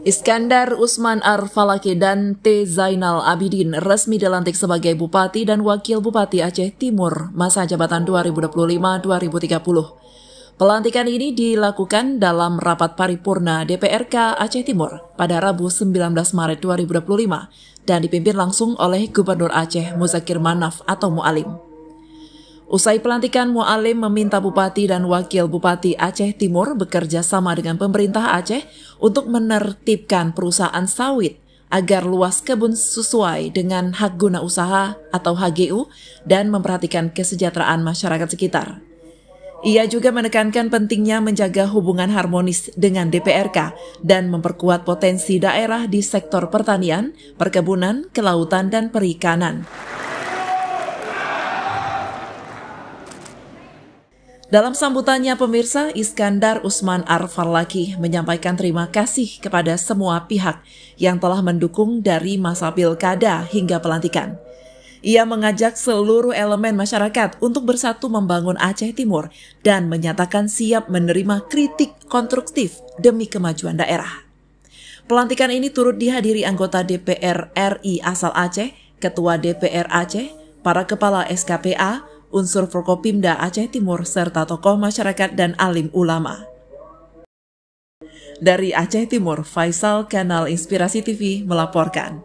Iskandar Usman Ar-Falaki dan T. Zainal Abidin resmi dilantik sebagai Bupati dan Wakil Bupati Aceh Timur masa jabatan 2025-2030. Pelantikan ini dilakukan dalam rapat paripurna DPRK Aceh Timur pada Rabu 19 Maret 2025 dan dipimpin langsung oleh Gubernur Aceh Muzakir Manaf atau Mu'alim. Usai pelantikan, Mu'alim meminta Bupati dan Wakil Bupati Aceh Timur bekerja sama dengan pemerintah Aceh untuk menertibkan perusahaan sawit agar luas kebun sesuai dengan hak guna usaha atau HGU dan memperhatikan kesejahteraan masyarakat sekitar. Ia juga menekankan pentingnya menjaga hubungan harmonis dengan DPRK dan memperkuat potensi daerah di sektor pertanian, perkebunan, kelautan, dan perikanan. Dalam sambutannya pemirsa, Iskandar Usman Ar-Falaki menyampaikan terima kasih kepada semua pihak yang telah mendukung dari masa pilkada hingga pelantikan. Ia mengajak seluruh elemen masyarakat untuk bersatu membangun Aceh Timur dan menyatakan siap menerima kritik konstruktif demi kemajuan daerah. Pelantikan ini turut dihadiri anggota DPR RI asal Aceh, Ketua DPR Aceh, para kepala SKPA, unsur Forkopimda Aceh Timur, serta tokoh masyarakat dan alim ulama. Dari Aceh Timur, Faisal, Kanal Inspirasi TV melaporkan.